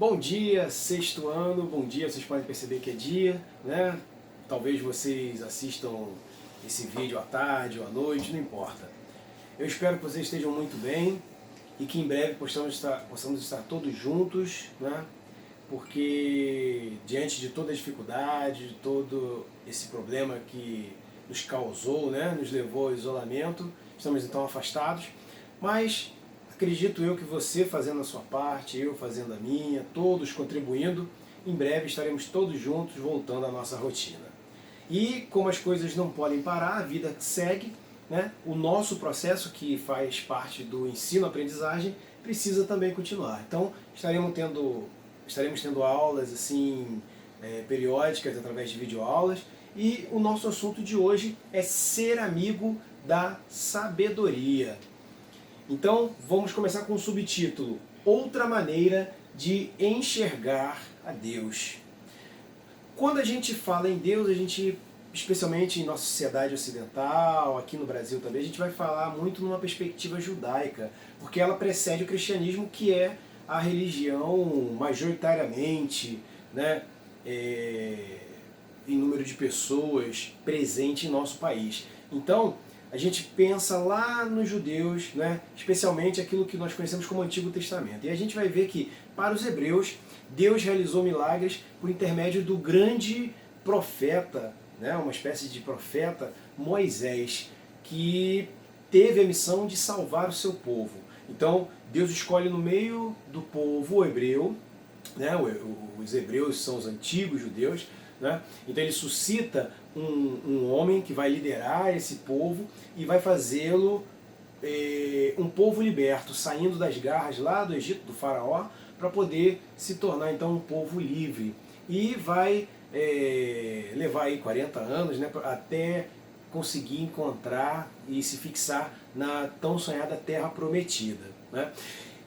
Bom dia, sexto ano, bom dia, vocês podem perceber que é dia, né? Talvez vocês assistam esse vídeo à tarde ou à noite, não importa. Eu espero que vocês estejam muito bem e que em breve possamos estar todos juntos, né? Porque diante de toda a dificuldade, de todo esse problema que nos causou, né? Nos levou ao isolamento, estamos então afastados, mas acredito eu que você fazendo a sua parte, eu fazendo a minha, todos contribuindo, em breve estaremos todos juntos voltando à nossa rotina. E como as coisas não podem parar, a vida segue, né? O nosso processo, que faz parte do ensino-aprendizagem, precisa também continuar. Então estaremos tendo aulas assim periódicas através de videoaulas, e o nosso assunto de hoje é ser amigo da sabedoria. Então, vamos começar com o subtítulo: Outra maneira de enxergar a Deus. Quando a gente fala em Deus, especialmente em nossa sociedade ocidental, aqui no Brasil também, a gente vai falar muito numa perspectiva judaica, porque ela precede o cristianismo, que é a religião majoritariamente, né, em número de pessoas presente em nosso país. Então, a gente pensa lá nos judeus, né, especialmente aquilo que nós conhecemos como Antigo Testamento. E a gente vai ver que, para os hebreus, Deus realizou milagres por intermédio do grande profeta, né, uma espécie de profeta, Moisés, que teve a missão de salvar o seu povo. Então, Deus escolhe no meio do povo hebreu, né, os hebreus são os antigos judeus, né? Então ele suscita um homem que vai liderar esse povo e vai fazê-lo um povo liberto, saindo das garras lá do Egito, do faraó, para poder se tornar então um povo livre. E vai levar aí 40 anos, né, até conseguir encontrar e se fixar na tão sonhada Terra Prometida, né?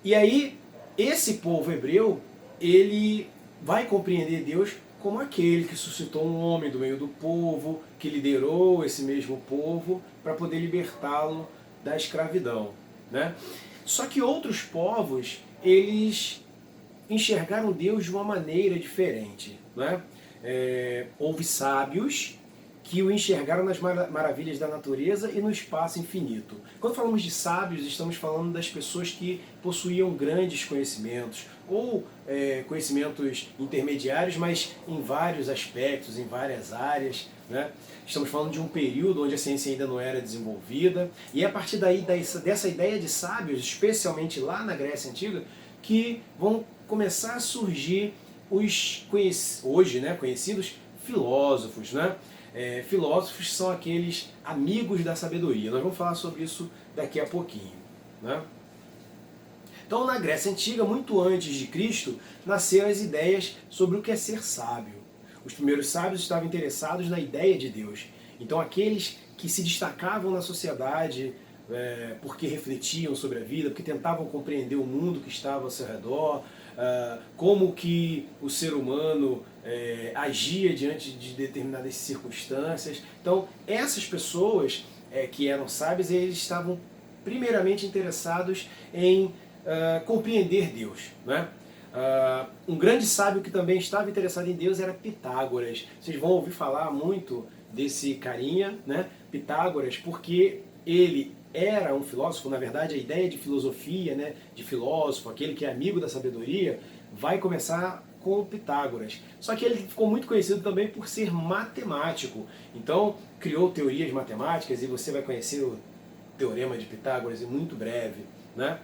E aí, esse povo hebreu, ele vai compreender Deus como aquele que suscitou um homem do meio do povo, que liderou esse mesmo povo para poder libertá-lo da escravidão, né? Só que outros povos, eles enxergaram Deus de uma maneira diferente, né? Houve sábios que o enxergaram nas maravilhas da natureza e no espaço infinito. Quando falamos de sábios, estamos falando das pessoas que possuíam grandes conhecimentos, ou conhecimentos intermediários, mas em vários aspectos, em várias áreas, né? Estamos falando de um período onde a ciência ainda não era desenvolvida, e é a partir daí dessa ideia de sábios, especialmente lá na Grécia Antiga, que vão começar a surgir os hoje, né, conhecidos filósofos, né? Filósofos são aqueles amigos da sabedoria. Nós vamos falar sobre isso daqui a pouquinho, né? Então, na Grécia Antiga, muito antes de Cristo, nasceram as ideias sobre o que é ser sábio. Os primeiros sábios estavam interessados na ideia de Deus. Então, aqueles que se destacavam na sociedade porque refletiam sobre a vida, porque tentavam compreender o mundo que estava ao seu redor, como que o ser humano agia diante de determinadas circunstâncias. Então, essas pessoas que eram sábias, eles estavam primeiramente interessados em compreender Deus, né? Um grande sábio que também estava interessado em Deus era Pitágoras. Vocês vão ouvir falar muito desse carinha, né? Pitágoras, porque ele era um filósofo. Na verdade, a ideia de filosofia, né, de filósofo, aquele que é amigo da sabedoria, vai começar com Pitágoras. Só que ele ficou muito conhecido também por ser matemático. Então, criou teorias matemáticas, e você vai conhecer o Teorema de Pitágoras em muito breve, né?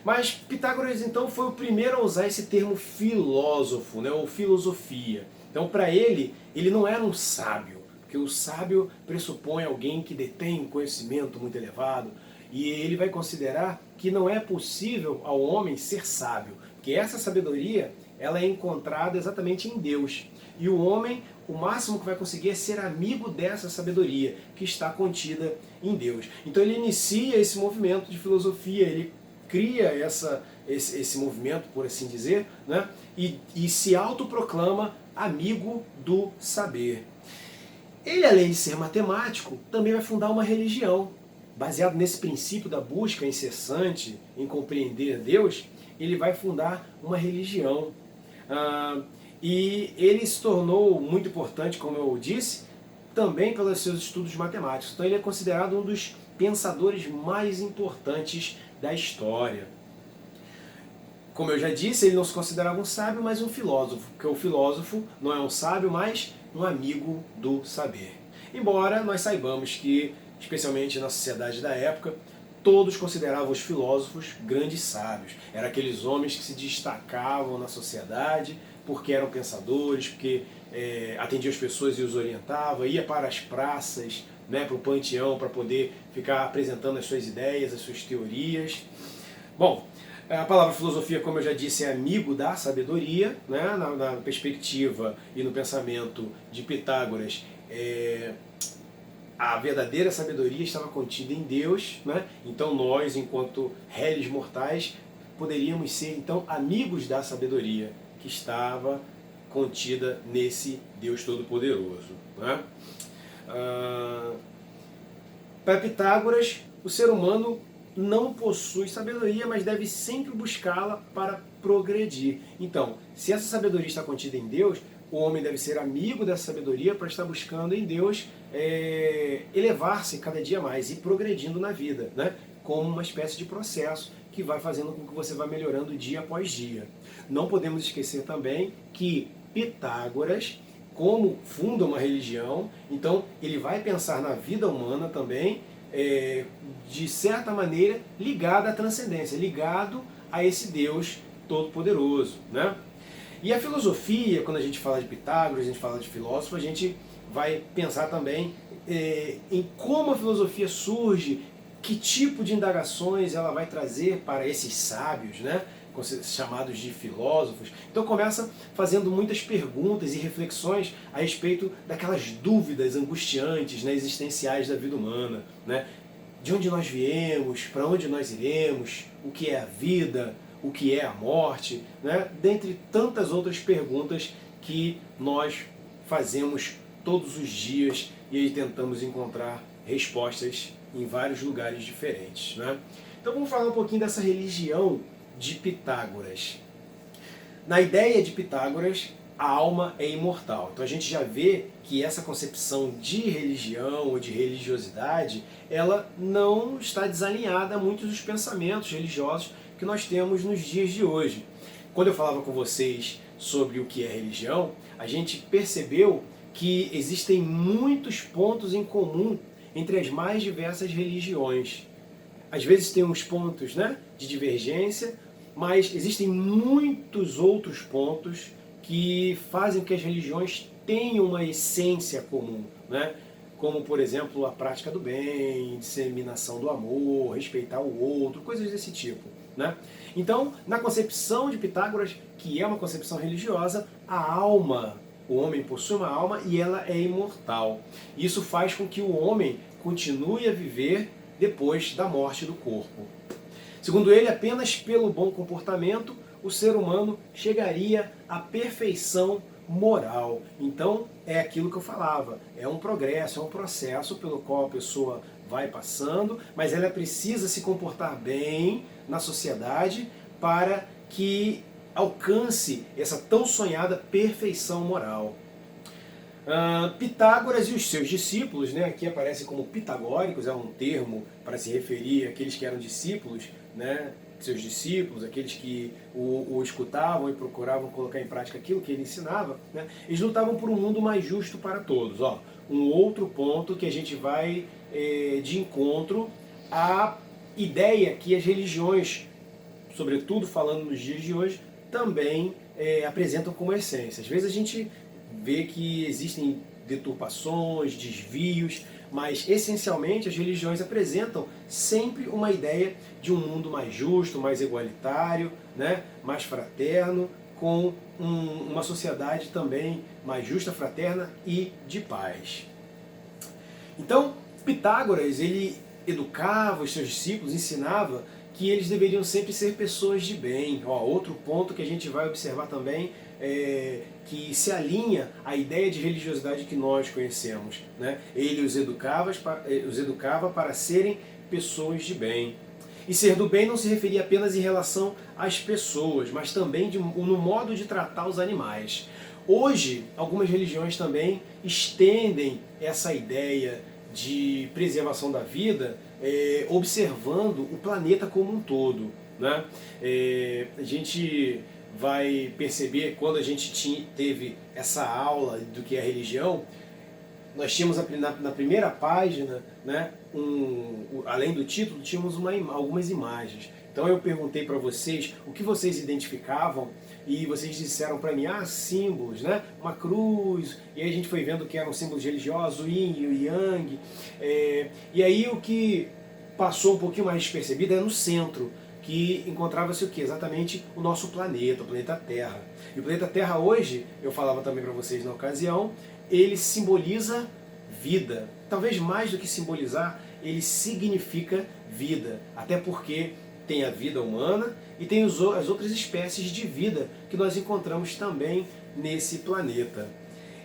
Mas Pitágoras, então, foi o primeiro a usar esse termo filósofo, né, ou filosofia. Então, para ele não era um sábio, porque o sábio pressupõe alguém que detém um conhecimento muito elevado, e ele vai considerar que não é possível ao homem ser sábio, porque essa sabedoria ela é encontrada exatamente em Deus. E o homem, o máximo que vai conseguir é ser amigo dessa sabedoria que está contida em Deus. Então ele inicia esse movimento de filosofia, ele cria esse movimento, por assim dizer, né? E se autoproclama amigo do saber. Ele, além de ser matemático, também vai fundar uma religião. Baseado nesse princípio da busca incessante em compreender Deus, ele vai fundar uma religião, E ele se tornou muito importante, como eu disse, também pelos seus estudos matemáticos. Então ele é considerado um dos pensadores mais importantes da história. Como eu já disse, ele não se considerava um sábio, mas um filósofo, porque o filósofo não é um sábio, mas um amigo do saber. Embora nós saibamos que, especialmente na sociedade da época, todos consideravam os filósofos grandes sábios. Eram aqueles homens que se destacavam na sociedade porque eram pensadores, porque atendiam as pessoas e os orientava, ia para as praças, né, para o panteão, para poder ficar apresentando as suas ideias, as suas teorias. Bom, a palavra filosofia, como eu já disse, é amigo da sabedoria, né? Na perspectiva e no pensamento de Pitágoras, a verdadeira sabedoria estava contida em Deus, né? Então nós, enquanto réis mortais, poderíamos ser então amigos da sabedoria que estava contida nesse Deus Todo-Poderoso, né? Para Pitágoras, o ser humano não possui sabedoria, mas deve sempre buscá-la para progredir. Então, se essa sabedoria está contida em Deus, o homem deve ser amigo dessa sabedoria para estar buscando em Deus elevar-se cada dia mais e progredindo na vida, né? Como uma espécie de processo que vai fazendo com que você vá melhorando dia após dia. Não podemos esquecer também que Pitágoras, como funda uma religião, então ele vai pensar na vida humana também, de certa maneira ligado à transcendência, ligado a esse Deus Todo-Poderoso, né? E a filosofia, quando a gente fala de Pitágoras, a gente fala de filósofo, a gente vai pensar também em como a filosofia surge, que tipo de indagações ela vai trazer para esses sábios, né, chamados de filósofos. Então começa fazendo muitas perguntas e reflexões a respeito daquelas dúvidas angustiantes, né, existenciais da vida humana, né? De onde nós viemos, para onde nós iremos, o que é a vida, o que é a morte, né? Dentre tantas outras perguntas que nós fazemos todos os dias e aí tentamos encontrar respostas em vários lugares diferentes, né? Então vamos falar um pouquinho dessa religião de Pitágoras. Na ideia de Pitágoras, a alma é imortal. Então a gente já vê que essa concepção de religião ou de religiosidade, ela não está desalinhada a muitos dos pensamentos religiosos que nós temos nos dias de hoje. Quando eu falava com vocês sobre o que é religião, a gente percebeu que existem muitos pontos em comum entre as mais diversas religiões. Às vezes tem uns pontos, né, de divergência, mas existem muitos outros pontos que fazem com que as religiões tenham uma essência comum, né? Como, por exemplo, a prática do bem, disseminação do amor, respeitar o outro, coisas desse tipo, né? Então, na concepção de Pitágoras, que é uma concepção religiosa, a alma, o homem possui uma alma e ela é imortal. Isso faz com que o homem continue a viver depois da morte do corpo. Segundo ele, apenas pelo bom comportamento o ser humano chegaria à perfeição moral. Então, é aquilo que eu falava, é um progresso, é um processo pelo qual a pessoa vai passando, mas ela precisa se comportar bem na sociedade para que alcance essa tão sonhada perfeição moral. Pitágoras e os seus discípulos, né, aqui aparecem como pitagóricos, é um termo para se referir àqueles que eram discípulos, né, seus discípulos, aqueles que o escutavam e procuravam colocar em prática aquilo que ele ensinava, né, eles lutavam por um mundo mais justo para todos. Ó, um outro ponto que a gente vai de encontro à ideia que as religiões, sobretudo falando nos dias de hoje, também apresentam como essência. Às vezes a gente vê que existem deturpações, desvios, mas essencialmente as religiões apresentam sempre uma ideia de um mundo mais justo, mais igualitário, né, mais fraterno, com uma sociedade também mais justa, fraterna e de paz. Então, Pitágoras, ele educava os seus discípulos, ensinava que eles deveriam sempre ser pessoas de bem. Ó, outro ponto que a gente vai observar também que se alinha à ideia de religiosidade que nós conhecemos, né? Ele os educava para serem pessoas de bem. E ser do bem não se referia apenas em relação às pessoas, mas também no modo de tratar os animais. Hoje, algumas religiões também estendem essa ideia de preservação da vida, observando o planeta como um todo, né? A gente vai perceber, quando a gente teve essa aula do que é religião, nós tínhamos na primeira página, né, além do título, tínhamos algumas imagens. Então eu perguntei para vocês o que vocês identificavam e vocês disseram para mim, símbolos, né? Uma cruz, e aí a gente foi vendo que eram símbolos religiosos, o yin e o yang. E aí o que passou um pouquinho mais despercebido é no centro, que encontrava-se o que? Exatamente o nosso planeta, o planeta Terra. E o planeta Terra hoje, eu falava também para vocês na ocasião, ele simboliza vida. Talvez mais do que simbolizar, ele significa vida. Até porque tem a vida humana e tem as outras espécies de vida que nós encontramos também nesse planeta.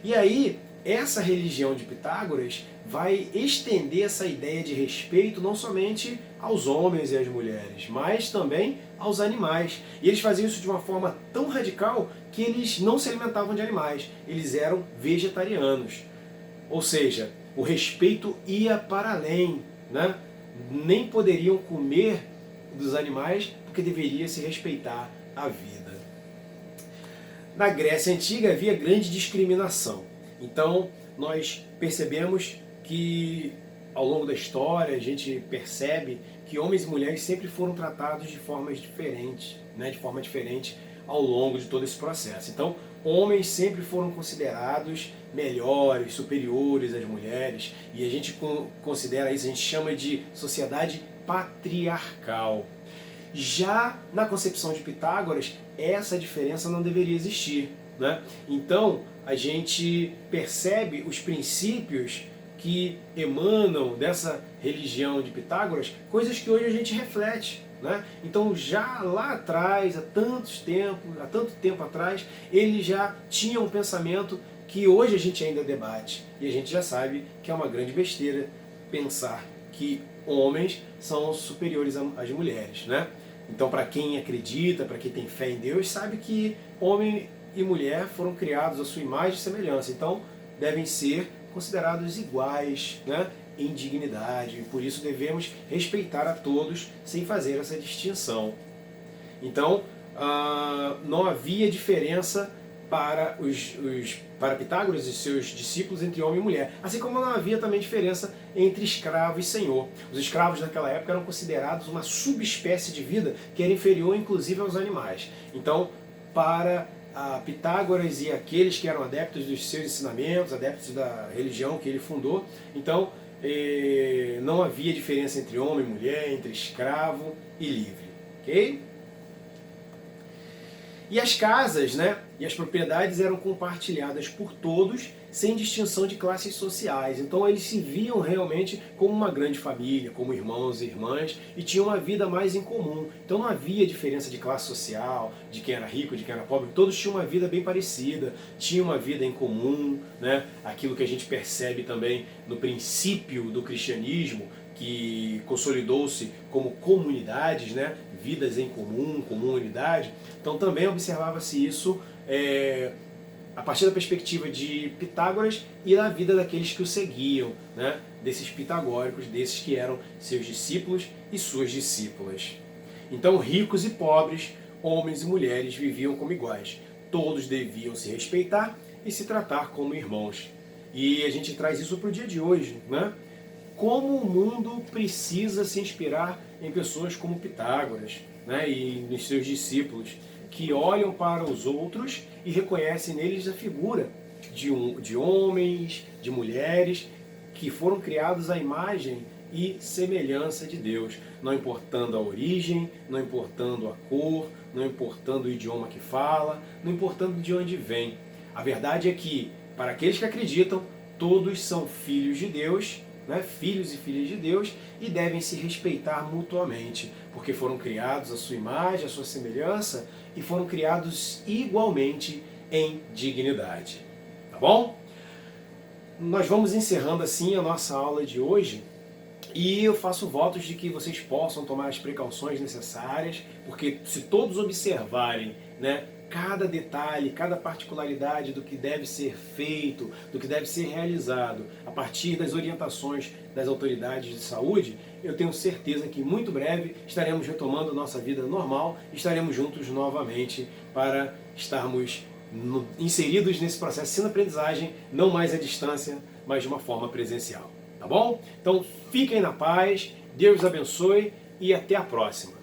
E aí, essa religião de Pitágoras vai estender essa ideia de respeito não somente aos homens e às mulheres, mas também aos animais. E eles faziam isso de uma forma tão radical que eles não se alimentavam de animais, eles eram vegetarianos. Ou seja, o respeito ia para além, né? Nem poderiam comer dos animais porque deveria se respeitar a vida. Na Grécia Antiga havia grande discriminação. Então, nós percebemos que, ao longo da história, a gente percebe que homens e mulheres sempre foram tratados de formas diferentes, né? De forma diferente ao longo de todo esse processo. Então, homens sempre foram considerados melhores, superiores às mulheres, e a gente considera isso, a gente chama de sociedade patriarcal. Já na concepção de Pitágoras, essa diferença não deveria existir, né? Então, a gente percebe os princípios que emanam dessa religião de Pitágoras, coisas que hoje a gente reflete, né? Então, já lá atrás, há tanto tempo atrás, ele já tinha um pensamento que hoje a gente ainda debate, e a gente já sabe que é uma grande besteira pensar que homens são superiores às mulheres, né? Então, para quem acredita, para quem tem fé em Deus, sabe que homem e mulher foram criados à sua imagem e semelhança, então devem ser considerados iguais, né, em dignidade, e por isso devemos respeitar a todos sem fazer essa distinção. Então, não havia diferença para Pitágoras e seus discípulos entre homem e mulher, assim como não havia também diferença entre escravo e senhor. Os escravos naquela época eram considerados uma subespécie de vida que era inferior inclusive aos animais. Então, para Pitágoras e aqueles que eram adeptos dos seus ensinamentos, adeptos da religião que ele fundou, então não havia diferença entre homem e mulher, entre escravo e livre. Ok? E as casas, né, e as propriedades eram compartilhadas por todos, sem distinção de classes sociais. Então eles se viam realmente como uma grande família, como irmãos e irmãs, e tinham uma vida mais em comum. Então não havia diferença de classe social, de quem era rico, de quem era pobre. Todos tinham uma vida bem parecida, tinham uma vida em comum, né? Aquilo que a gente percebe também no princípio do cristianismo, que consolidou-se como comunidades, né? Vidas em comum, comunidade. Então também observava-se isso a partir da perspectiva de Pitágoras e da vida daqueles que o seguiam, né? Desses pitagóricos, desses que eram seus discípulos e suas discípulas. Então, ricos e pobres, homens e mulheres viviam como iguais. Todos deviam se respeitar e se tratar como irmãos. E a gente traz isso para o dia de hoje, né? Como o mundo precisa se inspirar em pessoas como Pitágoras, né? E nos seus discípulos, que olham para os outros e reconhecem neles a figura de homens, de mulheres, que foram criados à imagem e semelhança de Deus, não importando a origem, não importando a cor, não importando o idioma que fala, não importando de onde vem. A verdade é que, para aqueles que acreditam, todos são filhos de Deus, né, filhos e filhas de Deus, e devem se respeitar mutuamente, porque foram criados à sua imagem, à sua semelhança, e foram criados igualmente em dignidade. Tá bom? Nós vamos encerrando assim a nossa aula de hoje, E eu faço votos de que vocês possam tomar as precauções necessárias, porque se todos observarem, né, cada detalhe, cada particularidade do que deve ser feito, do que deve ser realizado, a partir das orientações das autoridades de saúde, eu tenho certeza que muito breve estaremos retomando nossa vida normal, estaremos juntos novamente para estarmos inseridos nesse processo de aprendizagem, não mais à distância, mas de uma forma presencial. Tá bom? Então fiquem na paz, Deus abençoe e até a próxima.